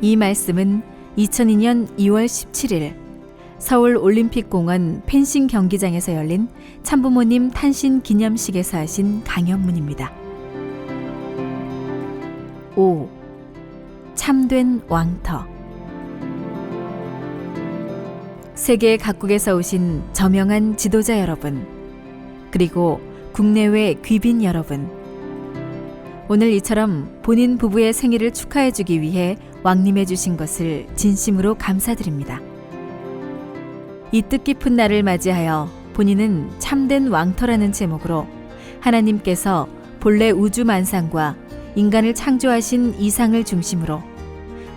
이 말씀은 2002년 2월 17일 서울 올림픽공원 펜싱 경기장에서 열린 참부모님 탄신 기념식에서 하신 강연문입니다. 5. 참된 왕터. 세계 각국에서 오신 저명한 지도자 여러분, 그리고 국내외 귀빈 여러분, 오늘 이처럼 본인 부부의 생일을 축하해 주기 위해 왕림해 주신 것을 진심으로 감사드립니다. 이 뜻깊은 날을 맞이하여 본인은 참된 왕터라는 제목으로 하나님께서 본래 우주 만상과 인간을 창조하신 이상을 중심으로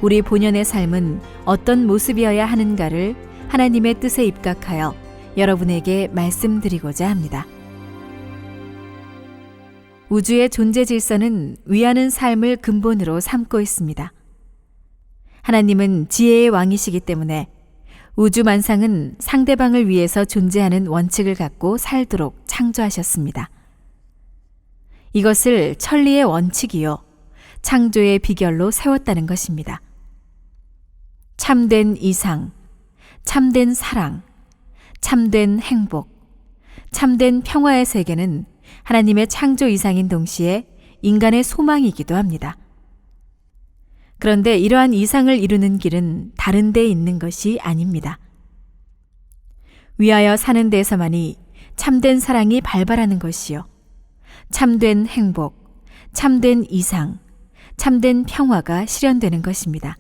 우리 본연의 삶은 어떤 모습이어야 하는가를 하나님의 뜻에 입각하여 여러분에게 말씀드리고자 합니다. 우주의 존재 질서는 위하는 삶을 근본으로 삼고 있습니다. 하나님은 지혜의 왕이시기 때문에 우주 만상은 상대방을 위해서 존재하는 원칙을 갖고 살도록 창조하셨습니다. 이것을 천리의 원칙이요, 창조의 비결로 세웠다는 것입니다. 참된 이상, 참된 사랑, 참된 행복, 참된 평화의 세계는 하나님의 창조 이상인 동시에 인간의 소망이기도 합니다. 그런데 이러한 이상을 이루는 길은 다른 데에 있는 것이 아닙니다. 위하여 사는 데에서만이 참된 사랑이 발발하는 것이요, 참된 행복, 참된 이상, 참된 평화가 실현되는 것입니다.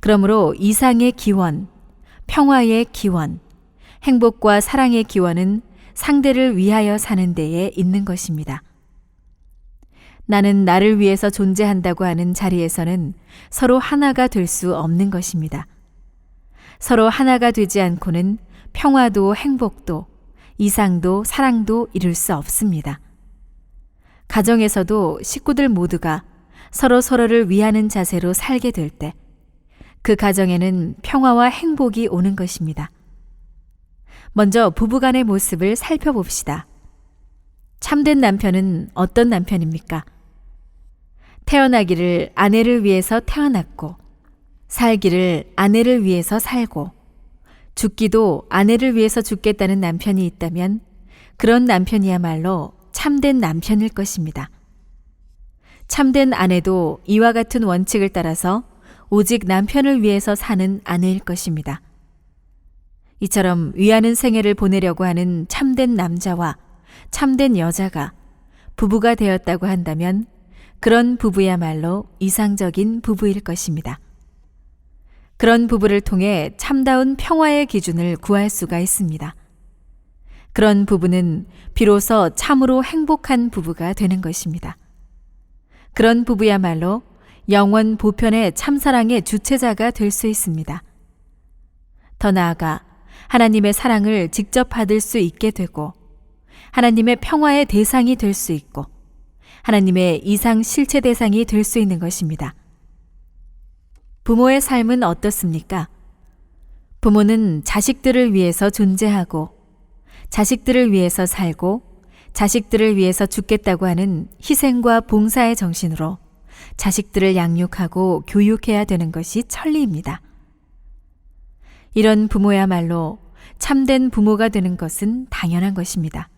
그러므로 이상의 기원, 평화의 기원, 행복과 사랑의 기원은 상대를 위하여 사는 데에 있는 것입니다. 나는 나를 위해서 존재한다고 하는 자리에서는 서로 하나가 될 수 없는 것입니다. 서로 하나가 되지 않고는 평화도 행복도 이상도 사랑도 이룰 수 없습니다. 가정에서도 식구들 모두가 서로를 위하는 자세로 살게 될 때 그 가정에는 평화와 행복이 오는 것입니다. 먼저 부부간의 모습을 살펴봅시다. 참된 남편은 어떤 남편입니까? 태어나기를 아내를 위해서 태어났고, 살기를 아내를 위해서 살고, 죽기도 아내를 위해서 죽겠다는 남편이 있다면 그런 남편이야말로 참된 남편일 것입니다. 참된 아내도 이와 같은 원칙을 따라서 오직 남편을 위해서 사는 아내일 것입니다. 이처럼 위하는 생애를 보내려고 하는 참된 남자와 참된 여자가 부부가 되었다고 한다면 그런 부부야말로 이상적인 부부일 것입니다. 그런 부부를 통해 참다운 평화의 기준을 구할 수가 있습니다. 그런 부부는 비로소 참으로 행복한 부부가 되는 것입니다. 그런 부부야말로 영원 보편의 참사랑의 주체자가 될 수 있습니다. 더 나아가 하나님의 사랑을 직접 받을 수 있게 되고 하나님의 평화의 대상이 될 수 있고 하나님의 이상 실체 대상이 될 수 있는 것입니다. 부모의 삶은 어떻습니까? 부모는 자식들을 위해서 존재하고 자식들을 위해서 살고 자식들을 위해서 죽겠다고 하는 희생과 봉사의 정신으로 자식들을 양육하고 교육해야 되는 것이 천리입니다. 이런 부모야말로 참된 부모가 되는 것은 당연한 것입니다.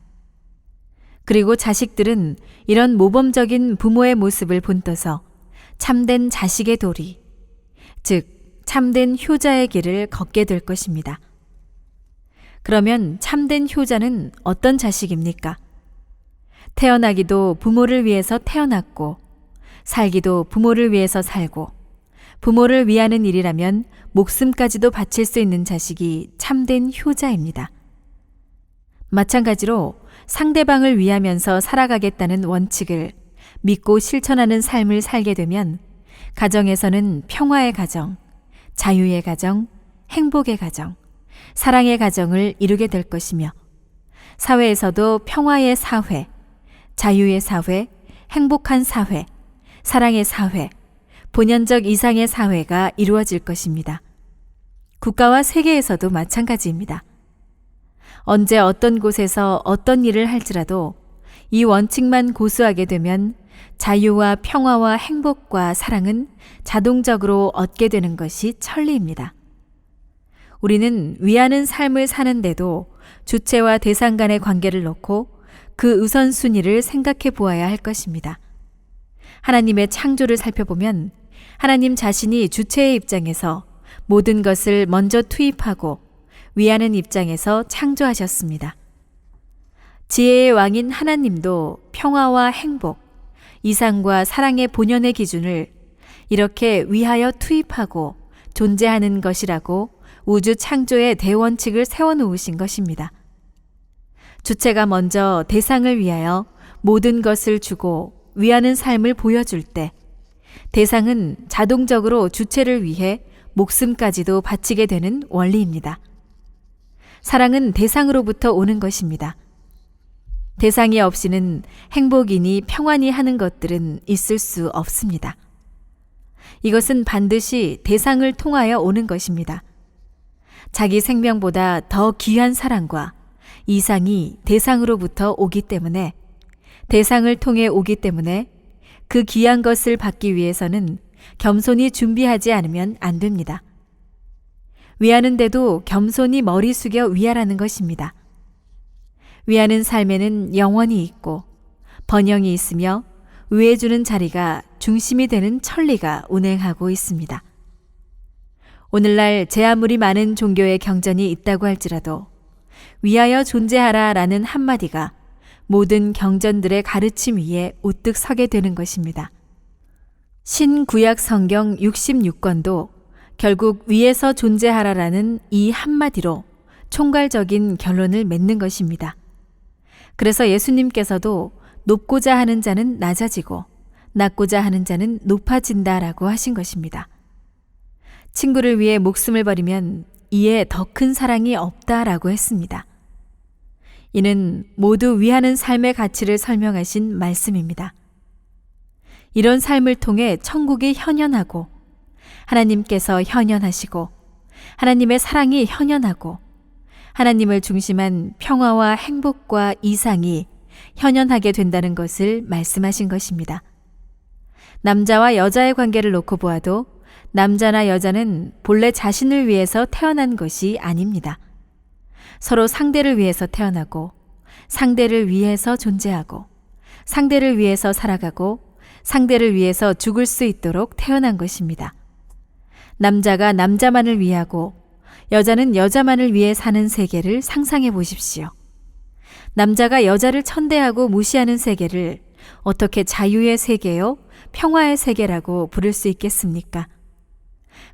그리고 자식들은 이런 모범적인 부모의 모습을 본떠서 참된 자식의 도리, 즉 참된 효자의 길을 걷게 될 것입니다. 그러면 참된 효자는 어떤 자식입니까? 태어나기도 부모를 위해서 태어났고 살기도 부모를 위해서 살고 부모를 위하는 일이라면 목숨까지도 바칠 수 있는 자식이 참된 효자입니다. 마찬가지로 상대방을 위하면서 살아가겠다는 원칙을 믿고 실천하는 삶을 살게 되면 가정에서는 평화의 가정, 자유의 가정, 행복의 가정, 사랑의 가정을 이루게 될 것이며 사회에서도 평화의 사회, 자유의 사회, 행복한 사회, 사랑의 사회, 본연적 이상의 사회가 이루어질 것입니다. 국가와 세계에서도 마찬가지입니다. 언제 어떤 곳에서 어떤 일을 할지라도 이 원칙만 고수하게 되면 자유와 평화와 행복과 사랑은 자동적으로 얻게 되는 것이 천리입니다. 우리는 위하는 삶을 사는데도 주체와 대상 간의 관계를 놓고 그 우선순위를 생각해 보아야 할 것입니다. 하나님의 창조를 살펴보면 하나님 자신이 주체의 입장에서 모든 것을 먼저 투입하고 위하는 입장에서 창조하셨습니다. 지혜의 왕인 하나님도 평화와 행복, 이상과 사랑의 본연의 기준을 이렇게 위하여 투입하고 존재하는 것이라고 우주 창조의 대원칙을 세워놓으신 것입니다. 주체가 먼저 대상을 위하여 모든 것을 주고 위하는 삶을 보여줄 때 대상은 자동적으로 주체를 위해 목숨까지도 바치게 되는 원리입니다. 사랑은 대상으로부터 오는 것입니다. 대상이 없이는 행복이니 평안이 하는 것들은 있을 수 없습니다. 이것은 반드시 대상을 통하여 오는 것입니다. 자기 생명보다 더 귀한 사랑과 이상이 대상으로부터 오기 때문에 대상을 통해 오기 때문에 그 귀한 것을 받기 위해서는 겸손히 준비하지 않으면 안 됩니다. 위하는데도 겸손히 머리 숙여 위하라는 것입니다. 위하는 삶에는 영원이 있고 번영이 있으며 위해주는 자리가 중심이 되는 천리가 운행하고 있습니다. 오늘날 제 아무리 많은 종교의 경전이 있다고 할지라도 위하여 존재하라 라는 한마디가 모든 경전들의 가르침 위에 우뚝 서게 되는 것입니다. 신구약 성경 66권도 결국 위에서 존재하라라는 이 한마디로 총괄적인 결론을 맺는 것입니다. 그래서 예수님께서도 높고자 하는 자는 낮아지고 낮고자 하는 자는 높아진다라고 하신 것입니다. 친구를 위해 목숨을 버리면 이에 더 큰 사랑이 없다라고 했습니다. 이는 모두 위하는 삶의 가치를 설명하신 말씀입니다. 이런 삶을 통해 천국이 현현하고 하나님께서 현현하시고 하나님의 사랑이 현현하고 하나님을 중심한 평화와 행복과 이상이 현현하게 된다는 것을 말씀하신 것입니다. 남자와 여자의 관계를 놓고 보아도 남자나 여자는 본래 자신을 위해서 태어난 것이 아닙니다. 서로 상대를 위해서 태어나고 상대를 위해서 존재하고 상대를 위해서 살아가고 상대를 위해서 죽을 수 있도록 태어난 것입니다. 남자가 남자만을 위하고 여자는 여자만을 위해 사는 세계를 상상해 보십시오. 남자가 여자를 천대하고 무시하는 세계를 어떻게 자유의 세계요, 평화의 세계라고 부를 수 있겠습니까?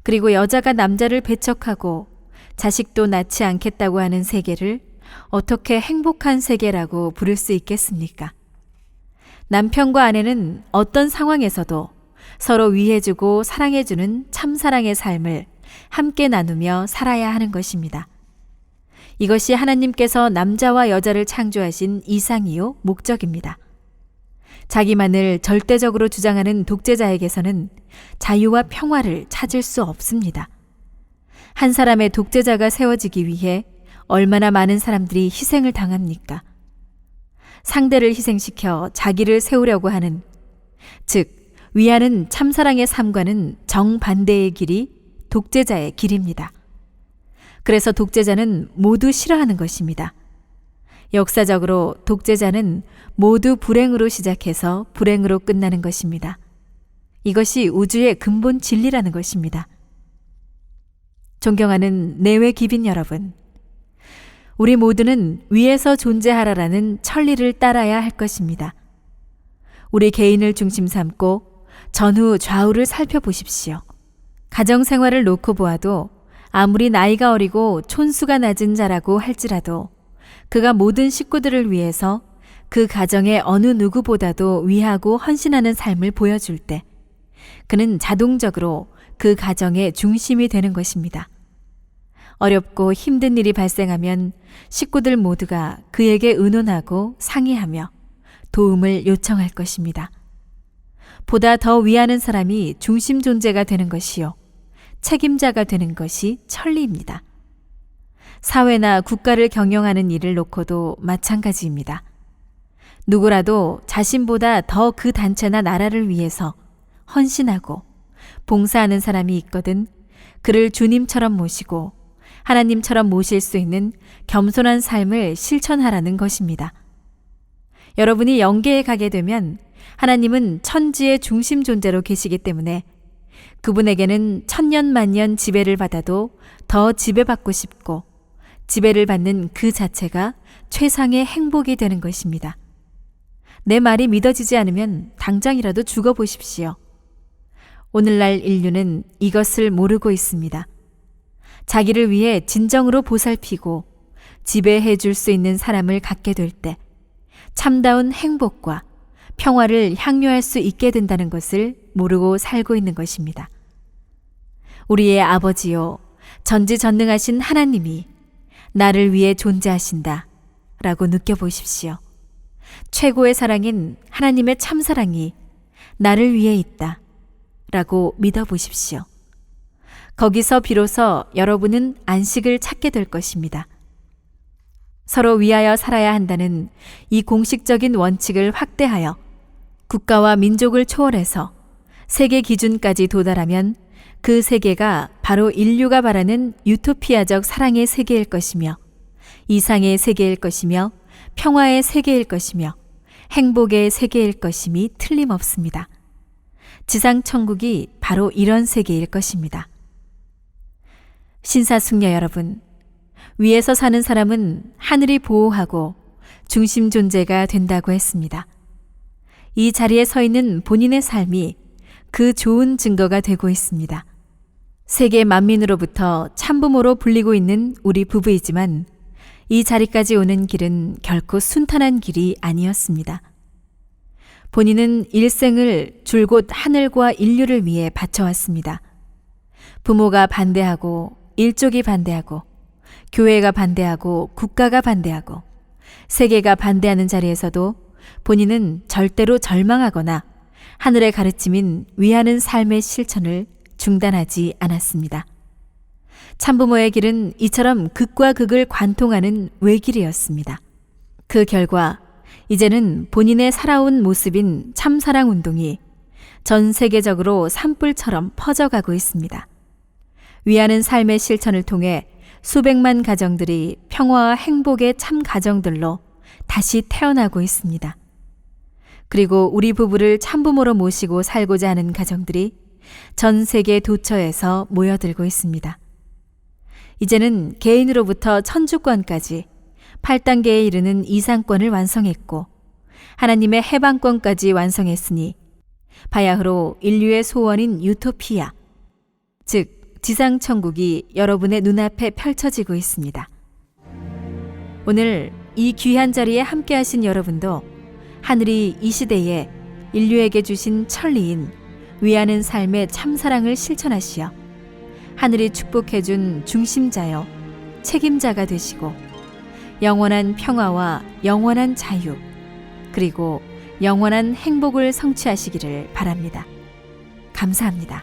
그리고 여자가 남자를 배척하고 자식도 낳지 않겠다고 하는 세계를 어떻게 행복한 세계라고 부를 수 있겠습니까? 남편과 아내는 어떤 상황에서도 서로 위해주고 사랑해주는 참사랑의 삶을 함께 나누며 살아야 하는 것입니다. 이것이 하나님께서 남자와 여자를 창조하신 이상이요 목적입니다. 자기만을 절대적으로 주장하는 독재자에게서는 자유와 평화를 찾을 수 없습니다. 한 사람의 독재자가 세워지기 위해 얼마나 많은 사람들이 희생을 당합니까? 상대를 희생시켜 자기를 세우려고 하는, 즉 위하는 참사랑의 삶과는 정반대의 길이 독재자의 길입니다. 그래서 독재자는 모두 싫어하는 것입니다. 역사적으로 독재자는 모두 불행으로 시작해서 불행으로 끝나는 것입니다. 이것이 우주의 근본 진리라는 것입니다. 존경하는 내외 기빈 여러분, 우리 모두는 위에서 존재하라라는 천리를 따라야 할 것입니다. 우리 개인을 중심 삼고 전후 좌우를 살펴보십시오. 가정생활을 놓고 보아도 아무리 나이가 어리고 촌수가 낮은 자라고 할지라도 그가 모든 식구들을 위해서 그 가정의 어느 누구보다도 위하고 헌신하는 삶을 보여줄 때 그는 자동적으로 그 가정의 중심이 되는 것입니다. 어렵고 힘든 일이 발생하면 식구들 모두가 그에게 의논하고 상의하며 도움을 요청할 것입니다. 보다 더 위하는 사람이 중심 존재가 되는 것이요, 책임자가 되는 것이 천리입니다. 사회나 국가를 경영하는 일을 놓고도 마찬가지입니다. 누구라도 자신보다 더 그 단체나 나라를 위해서 헌신하고 봉사하는 사람이 있거든 그를 주님처럼 모시고 하나님처럼 모실 수 있는 겸손한 삶을 실천하라는 것입니다. 여러분이 영계에 가게 되면 하나님은 천지의 중심 존재로 계시기 때문에 그분에게는 천년만년 지배를 받아도 더 지배받고 싶고 지배를 받는 그 자체가 최상의 행복이 되는 것입니다. 내 말이 믿어지지 않으면 당장이라도 죽어보십시오. 오늘날 인류는 이것을 모르고 있습니다. 자기를 위해 진정으로 보살피고 지배해 줄 수 있는 사람을 갖게 될 때 참다운 행복과 평화를 향유할 수 있게 된다는 것을 모르고 살고 있는 것입니다. 우리의 아버지요, 전지전능하신 하나님이 나를 위해 존재하신다 라고 느껴보십시오. 최고의 사랑인 하나님의 참사랑이 나를 위해 있다 라고 믿어보십시오. 거기서 비로소 여러분은 안식을 찾게 될 것입니다. 서로 위하여 살아야 한다는 이 공식적인 원칙을 확대하여 국가와 민족을 초월해서 세계 기준까지 도달하면 그 세계가 바로 인류가 바라는 유토피아적 사랑의 세계일 것이며 이상의 세계일 것이며 평화의 세계일 것이며 행복의 세계일 것임이 틀림없습니다. 지상천국이 바로 이런 세계일 것입니다. 신사숙녀 여러분, 위에서 사는 사람은 하늘이 보호하고 중심 존재가 된다고 했습니다. 이 자리에 서 있는 본인의 삶이 그 좋은 증거가 되고 있습니다. 세계 만민으로부터 참부모로 불리고 있는 우리 부부이지만 이 자리까지 오는 길은 결코 순탄한 길이 아니었습니다. 본인은 일생을 줄곧 하늘과 인류를 위해 바쳐왔습니다. 부모가 반대하고 일족이 반대하고 교회가 반대하고 국가가 반대하고 세계가 반대하는 자리에서도 본인은 절대로 절망하거나 하늘의 가르침인 위하는 삶의 실천을 중단하지 않았습니다. 참부모의 길은 이처럼 극과 극을 관통하는 외길이었습니다. 그 결과 이제는 본인의 살아온 모습인 참사랑 운동이 전 세계적으로 산불처럼 퍼져가고 있습니다. 위하는 삶의 실천을 통해 수백만 가정들이 평화와 행복의 참 가정들로 다시 태어나고 있습니다. 그리고 우리 부부를 참부모로 모시고 살고자 하는 가정들이 전 세계 도처에서 모여들고 있습니다. 이제는 개인으로부터 천주권까지 8단계에 이르는 이상권을 완성했고 하나님의 해방권까지 완성했으니 바야흐로 인류의 소원인 유토피아, 즉 지상천국이 여러분의 눈앞에 펼쳐지고 있습니다. 오늘 이 귀한 자리에 함께하신 여러분도 하늘이 이 시대에 인류에게 주신 천리인 위하는 삶의 참사랑을 실천하시어 하늘이 축복해준 중심자여 책임자가 되시고 영원한 평화와 영원한 자유 그리고 영원한 행복을 성취하시기를 바랍니다. 감사합니다.